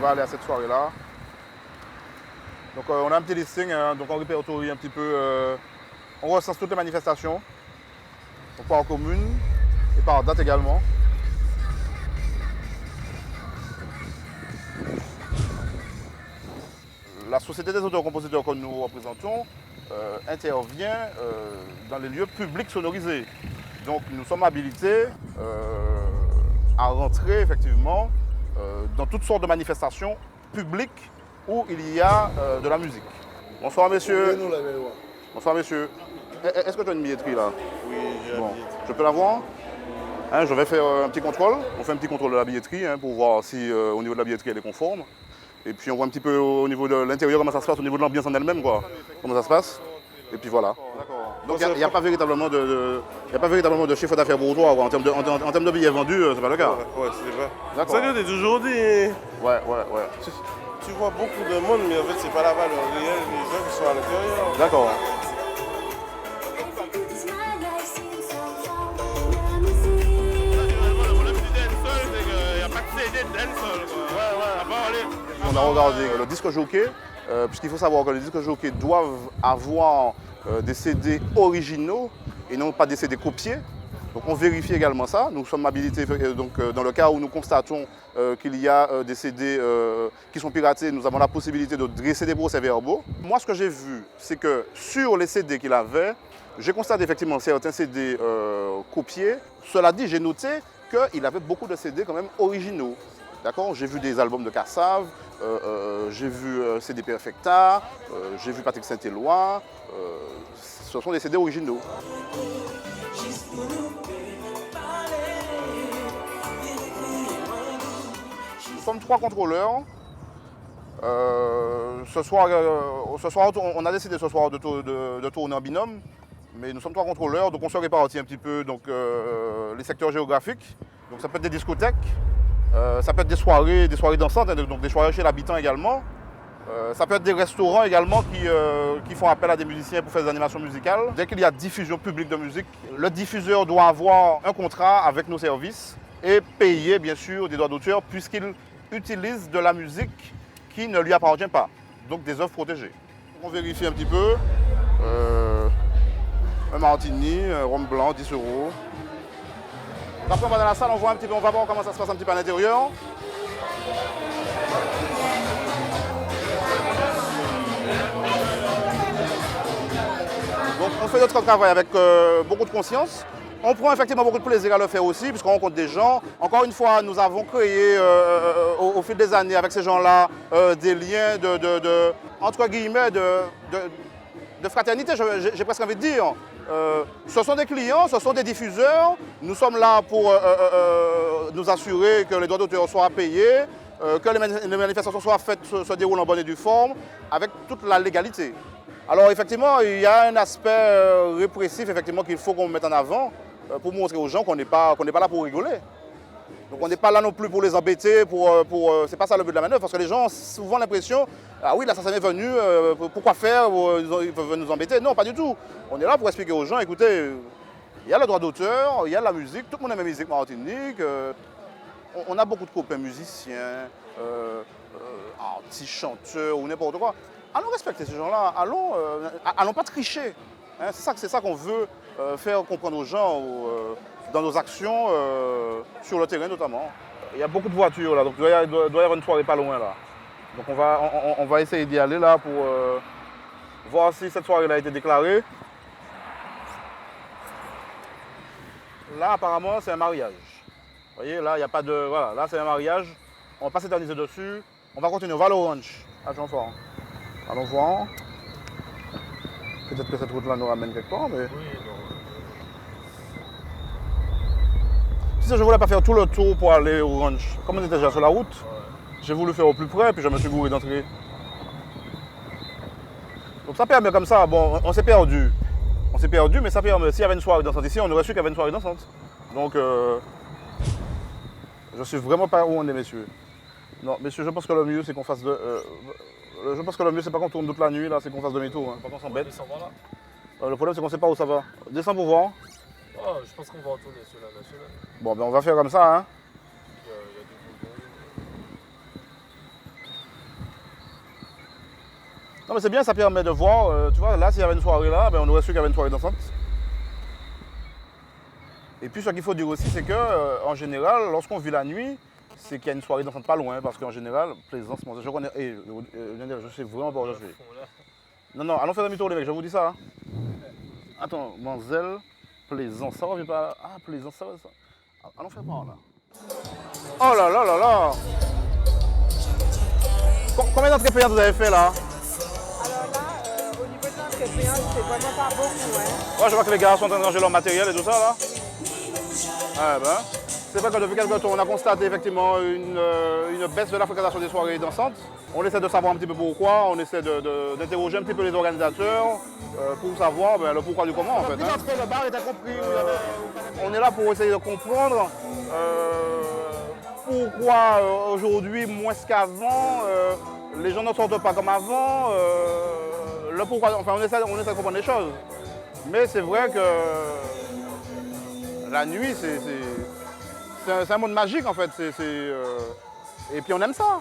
va aller à cette soirée-là. Donc on a un petit listing, hein, donc on répertorie un petit peu, on recense toutes les manifestations, donc par commune et par date également. La Société des auteurs-compositeurs que nous représentons intervient dans les lieux publics sonorisés. Donc nous sommes habilités à rentrer effectivement dans toutes sortes de manifestations publiques où il y a de la musique. Bonsoir messieurs. Bonsoir messieurs. Est-ce que tu as une billetterie là? Oui, j'ai bon. la billetterie. Je peux la voir? Hein, je vais faire un petit contrôle. On fait un petit contrôle de la billetterie hein, pour voir si au niveau de la billetterie elle est conforme. Et puis on voit un petit peu au niveau de l'intérieur comment ça se passe, au niveau de l'ambiance en elle-même, quoi. Comment ça se passe. Et puis voilà. Donc il n'y a pas véritablement de chiffre d'affaires pour toi, quoi. En termes de billets vendus, c'est pas le cas. Ouais, c'est pas. D'accord. C'est ça que j'ai toujours dit. Ouais. Tu vois beaucoup de monde, mais en fait, c'est pas la valeur réelle des gens qui sont à l'intérieur. D'accord. On a regardé le disque jockey, puisqu'il faut savoir que les disques jockey doivent avoir des CD originaux et non pas des CD copiés. Donc on vérifie également ça. Nous sommes habilités, donc, dans le cas où nous constatons qu'il y a des CD qui sont piratés, nous avons la possibilité de dresser des procès-verbaux. Moi, ce que j'ai vu, c'est que sur les CD qu'il avait, j'ai constaté effectivement certains CD copiés. Cela dit, j'ai noté qu'il avait beaucoup de CD quand même originaux. D'accord, j'ai vu des albums de Kassav, j'ai vu CD Perfecta, j'ai vu Patrick Saint-Éloi. Ce sont des CD originaux. Nous sommes 3 contrôleurs. Ce soir, on a décidé ce soir de tourner en binôme. Mais nous sommes 3 contrôleurs, donc on se répartit un petit peu donc, les secteurs géographiques. Donc ça peut être des discothèques. Ça peut être des soirées dansantes, hein, donc des soirées chez l'habitant également. Ça peut être des restaurants également qui font appel à des musiciens pour faire des animations musicales. Dès qu'il y a diffusion publique de musique, le diffuseur doit avoir un contrat avec nos services et payer bien sûr des droits d'auteur puisqu'il utilise de la musique qui ne lui appartient pas, donc des œuvres protégées. On vérifie un petit peu. Un martini, un rhum blanc, 10 €. Après on va dans la salle, on voit un petit peu, on va voir comment ça se passe un petit peu à l'intérieur. Donc on fait notre travail avec beaucoup de conscience. On prend effectivement beaucoup de plaisir à le faire aussi, puisqu'on rencontre des gens. Encore une fois, nous avons créé au fil des années avec ces gens-là des liens entre guillemets, de fraternité, j'ai presque envie de dire. Ce sont des clients, ce sont des diffuseurs. Nous sommes là pour nous assurer que les droits d'auteur soient payés, que les manifestations soient faites, se déroulent en bonne et due forme, avec toute la légalité. Alors effectivement, il y a un aspect répressif effectivement qu'il faut qu'on mette en avant pour montrer aux gens qu'on n'est pas là pour rigoler. Donc on n'est pas là non plus pour les embêter, c'est pas ça le but de la manœuvre, parce que les gens ont souvent l'impression, ah oui, l'assassin est venu, pourquoi faire, ils peuvent nous embêter. Non, pas du tout. On est là pour expliquer aux gens, écoutez, il y a le droit d'auteur, il y a la musique, tout le monde aime la musique Martinique. On a beaucoup de copains musiciens, artistes, chanteurs ou n'importe quoi. Allons respecter ces gens-là, allons pas tricher. Hein, c'est ça qu'on veut faire comprendre aux gens dans nos actions, sur le terrain notamment. Il y a beaucoup de voitures là, donc il doit y avoir une soirée pas loin là. Donc on va essayer d'y aller là pour voir si cette soirée a été déclarée. Là apparemment c'est un mariage. Vous voyez là il n'y a pas de. Voilà, là c'est un mariage. On va pas s'éterniser dessus. On va continuer, on va aller au ranch. Allons voir. Allons voir. Peut-être que cette route-là nous ramène quelque part, mais. Oui, non. Si je ne voulais pas faire tout le tour pour aller au ranch, comme on était déjà sur la route, j'ai voulu faire au plus près, puis je me suis gouré d'entrée. Donc ça permet comme ça, bon, on s'est perdu. On s'est perdu, mais ça permet, s'il y avait une soirée dansante ici, on aurait su qu'il y avait une soirée dansante. Donc, je suis vraiment pas où on est, messieurs. Non, messieurs, je pense que le mieux, c'est qu'on fasse je pense que le mieux, c'est pas qu'on tourne toute la nuit, là, c'est qu'on fasse demi-tour, hein, pas qu'on s'embête. Le problème, c'est qu'on sait pas où ça va. Descends pour voir. Oh, je pense qu'on va retourner sur la nationale. Bon, ben on va faire comme ça, hein. Non mais c'est bien, ça permet de voir, tu vois, là s'il y avait une soirée là, ben, on aurait su qu'il y avait une soirée dansante. Et puis ce qu'il faut dire aussi, c'est que en général, lorsqu'on vit la nuit, c'est qu'il y a une soirée dansante pas loin, parce qu'en général, Plaisance, je connais, je sais vraiment pas où je suis. Non, non, allons faire demi-tour les mecs, je vous dis ça. Hein. Attends, Manzel, Plaisance, ça revient pas. Ah, Plaisance, ça va ça. Allons faire par là. Oh là là là là. Combien d'entrées payantes vous avez fait là? Alors là, au niveau de l'entrée payante, c'est vraiment pas beaucoup. Hein. Ouais, je vois que les gars sont en train de ranger leur matériel et tout ça là. Ah ben, c'est vrai que depuis quelques temps, on a constaté effectivement une baisse de la fréquentation des soirées dansantes. On essaie de savoir un petit peu pourquoi, on essaie d'interroger un petit peu les organisateurs pour savoir ben, le pourquoi du comment en fait. Hein. Le bar était compris, on est là pour essayer de comprendre pourquoi aujourd'hui, moins qu'avant, les gens ne sortent pas comme avant, le pourquoi, enfin on essaie de comprendre les choses. Mais c'est vrai que la nuit, c'est un monde magique en fait. Et puis on aime ça.